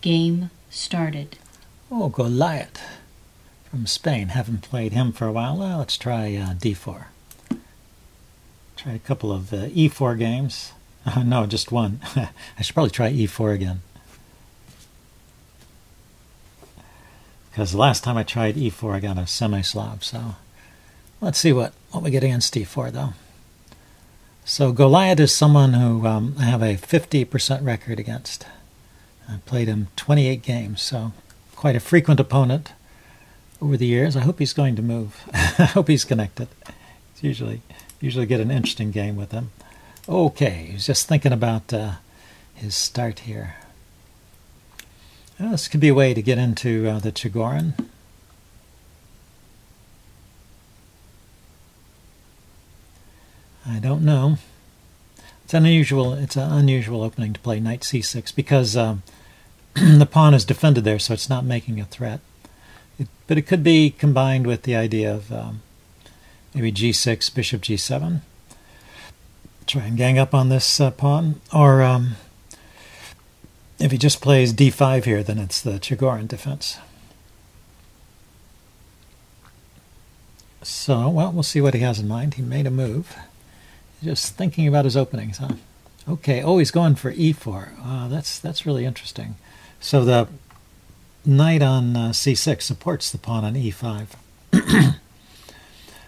Game started. Oh, Goliath from Spain. Haven't played him for a while. Well, let's try d4. Tried a couple of e4 games. No, just one. I should probably try e4 again. Because the last time I tried e4, I got a semi-Slav. So let's see what we get against e4, though. So Goliath is someone who I have a 50% record against. I played him 28 games, so quite a frequent opponent over the years. I hope he's going to move. I hope he's connected. It's usually get an interesting game with him. Okay, he's just thinking about his start here. Well, this could be a way to get into the Chigorin. I don't know. It's unusual. It's an unusual opening to play knight c6 because the pawn is defended there, so it's not making a threat. But it could be combined with the idea of maybe g6, bishop g7. Try and gang up on this pawn. Or if he just plays d5 here, then it's the Chigorin defense. So, well, we'll see what he has in mind. He made a move. Just thinking about his openings, huh? Okay, oh, he's going for e4. That's really interesting. So the knight on c6 supports the pawn on e5.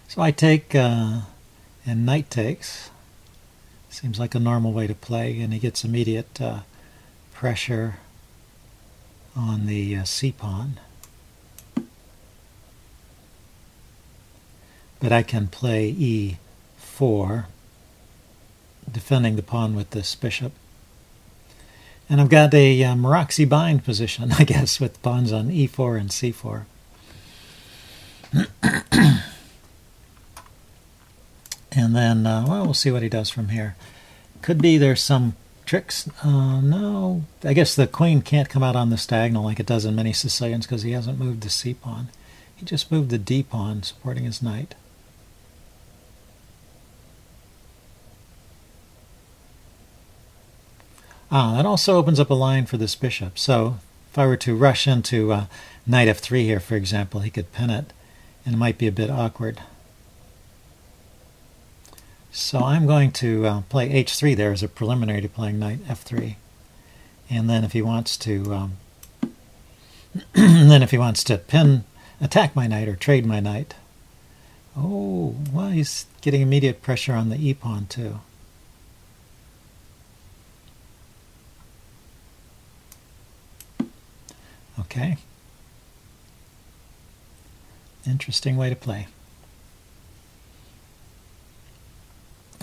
So I take, and knight takes. Seems like a normal way to play, and he gets immediate pressure on the c-pawn. But I can play e4, defending the pawn with this bishop. And I've got a Maroczy bind position, I guess, with pawns on e4 and c4. And then, well, we'll see what he does from here. Could be there's some tricks. No, I guess the queen can't come out on the diagonal like it does in many Sicilians because he hasn't moved the c-pawn. He just moved the d-pawn, supporting his knight. That also opens up a line for this bishop. So if I were to rush into knight f3 here, for example, he could pin it, and it might be a bit awkward. So I'm going to play h3 there as a preliminary to playing knight f3. And then if he wants to, attack my knight or trade my knight. Oh, well, he's getting immediate pressure on the e-pawn too. Okay. Interesting way to play.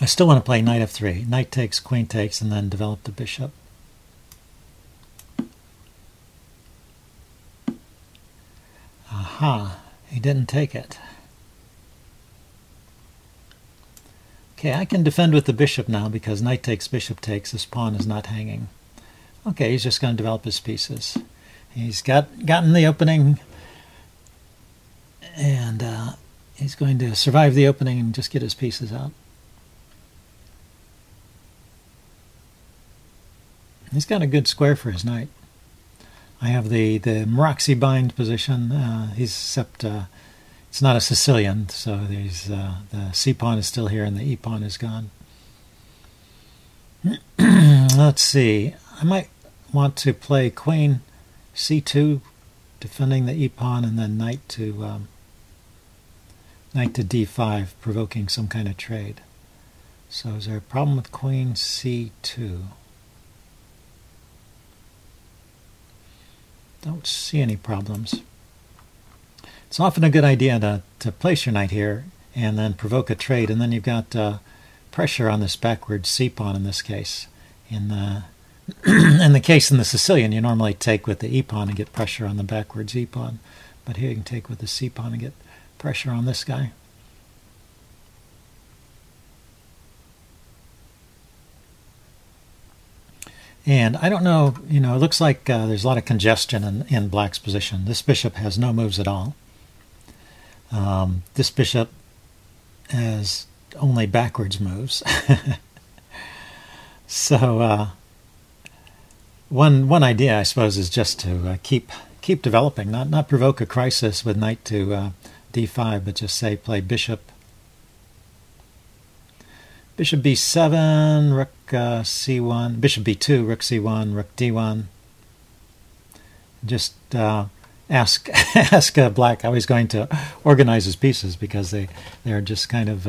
I still want to play knight f3. Knight takes, queen takes, and then develop the bishop. Aha, he didn't take it. Okay, I can defend with the bishop now because knight takes, bishop takes. This pawn is not hanging. Okay, he's just going to develop his pieces. He's gotten the opening, and he's going to survive the opening and just get his pieces out. He's got a good square for his knight. I have the Maroczy bind position. Except it's not a Sicilian, so there's the c-pawn is still here and the e-pawn is gone. Let's see. I might want to play queen c2, defending the e-pawn, and then knight to d5, provoking some kind of trade. So is there a problem with queen c2? Don't see any problems. It's often a good idea to place your knight here and then provoke a trade, and then you've got pressure on this backward c-pawn in this case. In the case in the Sicilian, you normally take with the e-pawn and get pressure on the backwards e-pawn. But here you can take with the c-pawn and get pressure on this guy. And I don't know, it looks like there's a lot of congestion in black's position. This bishop has no moves at all. This bishop has only backwards moves. So One idea, I suppose, is just to keep developing, not provoke a crisis with knight to d5, but just say play bishop b7, rook c1, bishop b2, rook c1, rook d1. Just ask Black how he's going to organize his pieces, because they're just kind of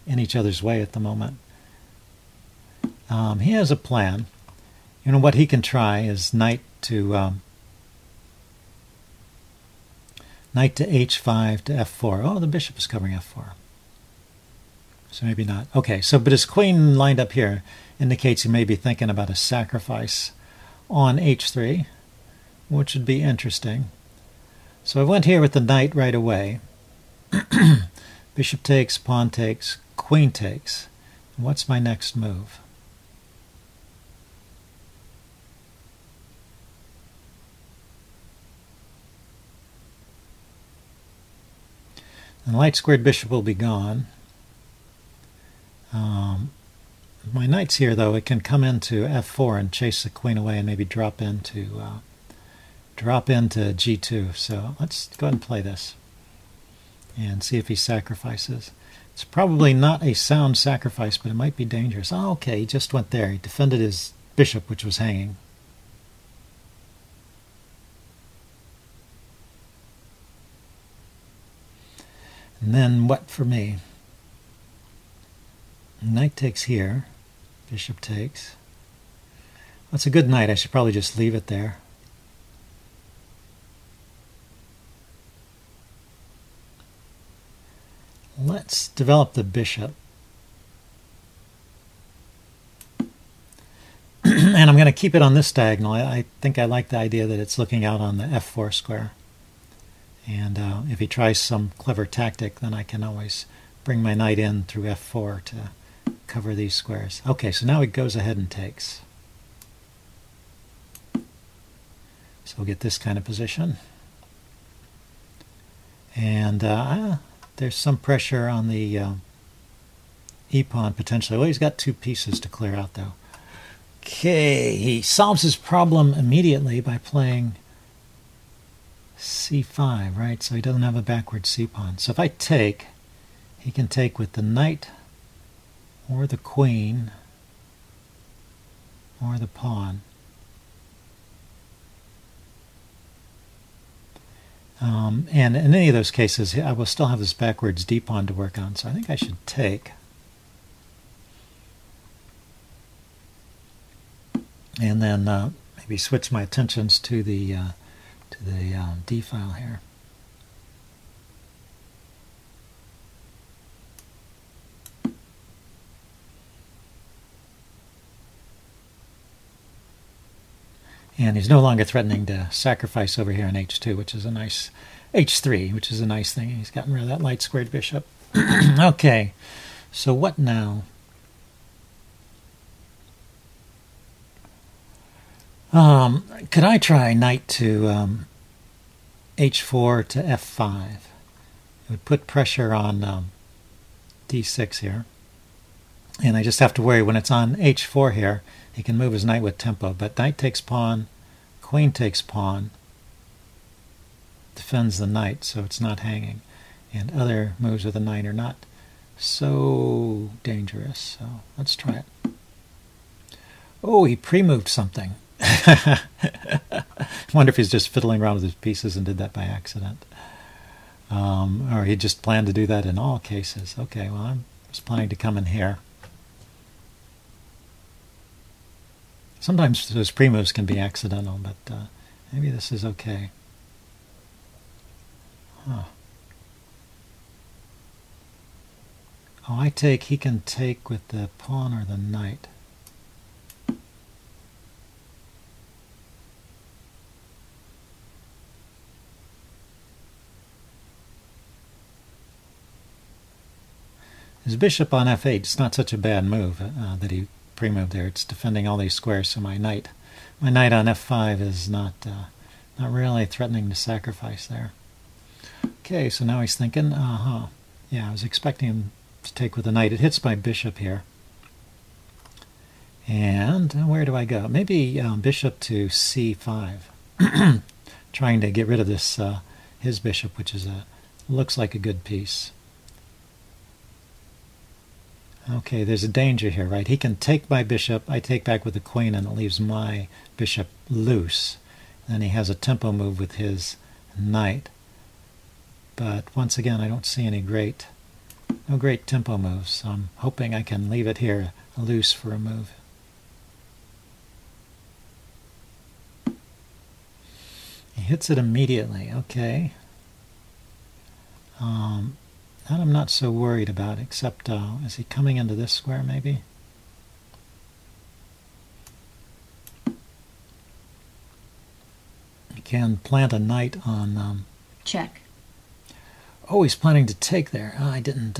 in each other's way at the moment. He has a plan. You know, what he can try is knight to h5 to f4. Oh, the bishop is covering f4. So maybe not. Okay, so but his queen lined up here indicates he may be thinking about a sacrifice on h3, which would be interesting. So I went here with the knight right away. Bishop takes, pawn takes, queen takes. What's my next move? And the light squared bishop will be gone. My knight's here, though. It can come into f4 and chase the queen away and maybe drop into g2. So let's go ahead and play this and see if he sacrifices. It's probably not a sound sacrifice, but it might be dangerous. Oh, okay, he just went there. He defended his bishop, which was hanging. And then what for me? Knight takes here. Bishop takes. That's a good knight. I should probably just leave it there. Let's develop the bishop. And I'm going to keep it on this diagonal. I think I like the idea that it's looking out on the f4 square. And if he tries some clever tactic, then I can always bring my knight in through f4 to cover these squares. Okay, so now he goes ahead and takes. So we'll get this kind of position. And there's some pressure on the e-pawn potentially. Well, he's got two pieces to clear out, though. Okay, he solves his problem immediately by playing c5, right? So he doesn't have a backward c-pawn. So if I take, he can take with the knight or the queen or the pawn. And in any of those cases, I will still have this backwards d-pawn to work on, so I think I should take. And then maybe switch my attentions to the D file here. And he's no longer threatening to sacrifice over here on h2, which is a nice h3, which is a nice thing. He's gotten rid of that light squared bishop. Okay, so what now? Could I try knight to h4 to f5? It would put pressure on d6 here. And I just have to worry when it's on h4 here, he can move his knight with tempo. But knight takes pawn, queen takes pawn, defends the knight so it's not hanging. And other moves with the knight are not so dangerous. So let's try it. Oh, he pre-moved something. I wonder if he's just fiddling around with his pieces and did that by accident. Or he just planned to do that in all cases. Okay, well, I'm just planning to come in here. Sometimes those pre-moves can be accidental, but maybe this is okay. Huh. Oh, I take, he can take with the pawn or the knight. His bishop on f8 is not such a bad move that he pre-moved there. It's defending all these squares, so my knight on f5 is not really threatening to sacrifice there. Okay, so now he's thinking, yeah, I was expecting him to take with the knight. It hits my bishop here. And where do I go? Maybe bishop to c5. Trying to get rid of this his bishop, which is looks like a good piece. Okay, there's a danger here, right? He can take my bishop, I take back with the queen, and it leaves my bishop loose. Then he has a tempo move with his knight. But once again, I don't see any no great tempo moves. So I'm hoping I can leave it here loose for a move. He hits it immediately. Okay. That I'm not so worried about, except is he coming into this square maybe? He can plant a knight on... check. Oh, he's planning to take there. Oh, I didn't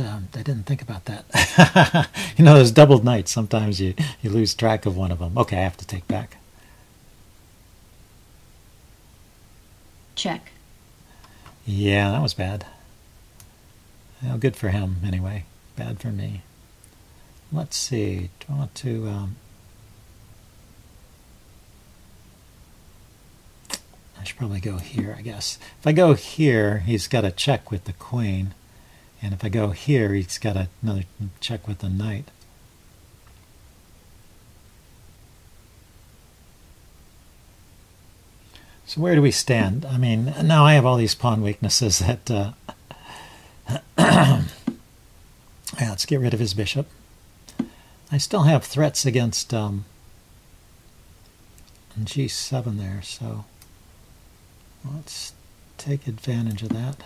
think about that. You know, those doubled knights, sometimes you lose track of one of them. Okay, I have to take back. Check. Yeah, that was bad. Well, good for him, anyway. Bad for me. Let's see. Do I want to... I should probably go here, I guess. If I go here, he's got a check with the queen. And if I go here, he's got another check with the knight. So where do we stand? I mean, now I have all these pawn weaknesses that... Yeah, let's get rid of his bishop. I still have threats against g7 there, so let's take advantage of that.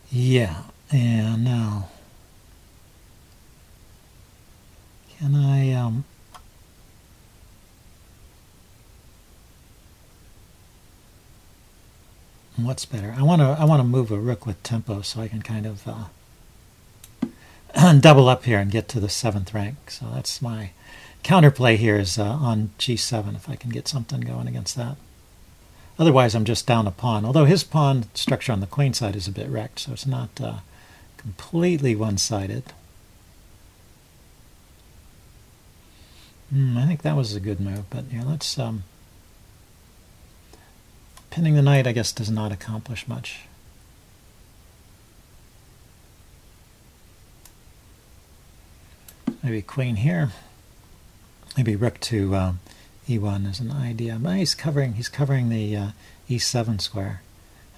Yeah, and now can I what's better? I want to move a rook with tempo so I can kind of double up here and get to the 7th rank. So that's my counterplay here is on g7 if I can get something going against that. Otherwise, I'm just down a pawn. Although his pawn structure on the queen side is a bit wrecked, so it's not completely one-sided. I think that was a good move, but yeah, let's... pinning the knight, I guess, does not accomplish much. Maybe queen here. Maybe rook to e1 is an idea. But he's covering the e7 square,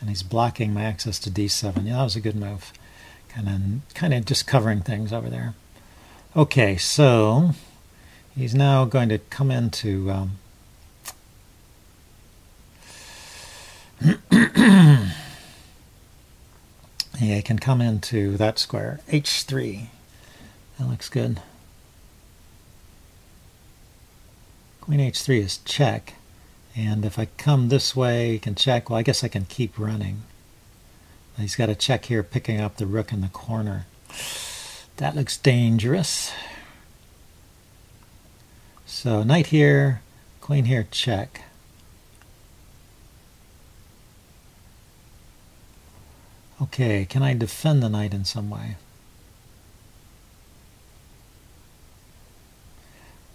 and he's blocking my access to d7. Yeah, that was a good move. Kind of just covering things over there. Okay, so he's now going to come into yeah, he can come into that square, h3. That looks good. Queen h3 is check, and if I come this way, he can check. Well, I guess I can keep running. He's got a check here, picking up the rook in the corner. That looks dangerous. So knight here, queen here, check. Okay, can I defend the knight in some way?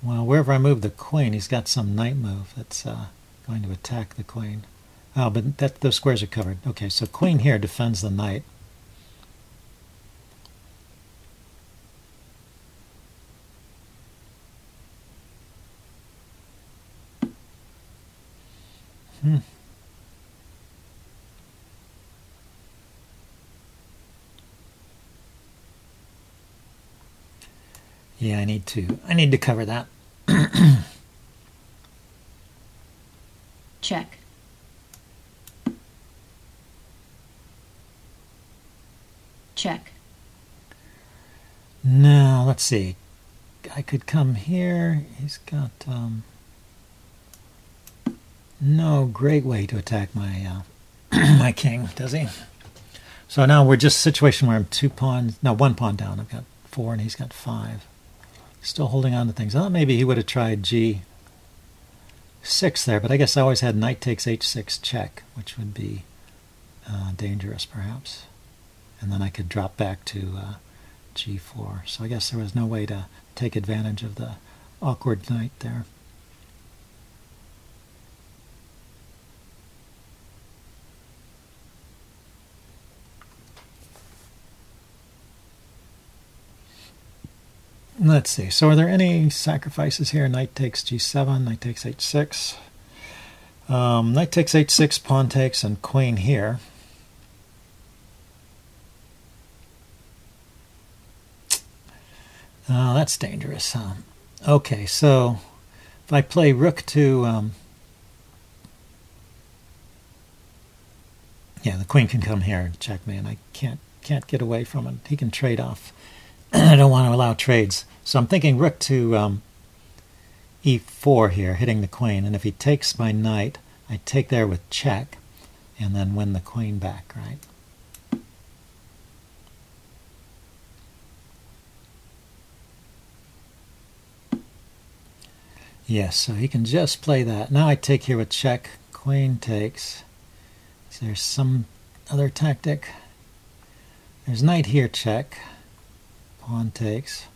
Well, wherever I move the queen, he's got some knight move that's going to attack the queen. Oh, but those squares are covered. Okay, so queen here defends the knight. Yeah, I need to cover that. Check. Check. Now, let's see. I could come here. He's got no great way to attack my my king, does he? So now we're just a situation where I'm one pawn down. I've got 4 and he's got 5. Still holding on to things. I thought maybe he would have tried g6 there, but I guess I always had knight takes h6 check, which would be dangerous perhaps. and then I could drop back to g4. So I guess there was no way to take advantage of the awkward knight there. Let's see. So are there any sacrifices here? Knight takes g7, knight takes h6. Knight takes h6, pawn takes, and queen here. That's dangerous. Okay, so if I play rook to... yeah, the queen can come here and check me, and I can't get away from it. He can trade off. I don't want to allow trades. So I'm thinking rook to e4 here, hitting the queen. And if he takes my knight, I take there with check, and then win the queen back, right? Yes, so he can just play that. Now I take here with check, queen takes. Is there some other tactic? There's knight here, check. Pawn takes.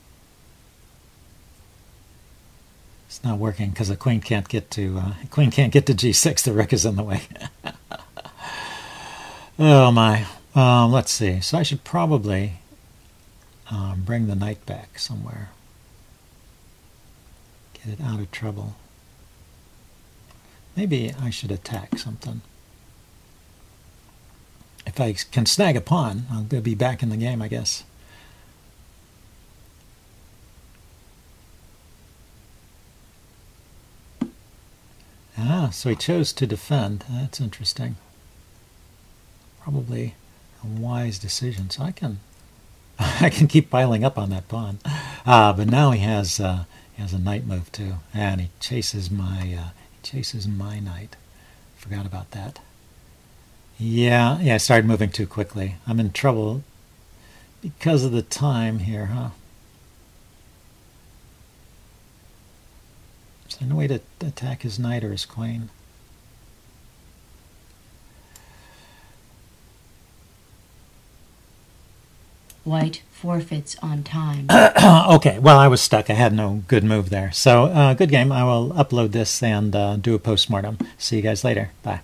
It's not working because the queen can't get to g6. The rook is in the way. Oh my! Let's see. So I should probably bring the knight back somewhere. Get it out of trouble. Maybe I should attack something. If I can snag a pawn, I'll be back in the game, I guess. Ah, so he chose to defend. That's interesting. Probably a wise decision. So I can keep piling up on that pawn. But now he has a knight move too, and he chases my knight. Forgot about that. Yeah, I started moving too quickly. I'm in trouble because of the time here, huh? Is there no way to attack his knight or his queen? White forfeits on time. Okay, well, I was stuck. I had no good move there. So, good game. I will upload this and do a postmortem. See you guys later. Bye.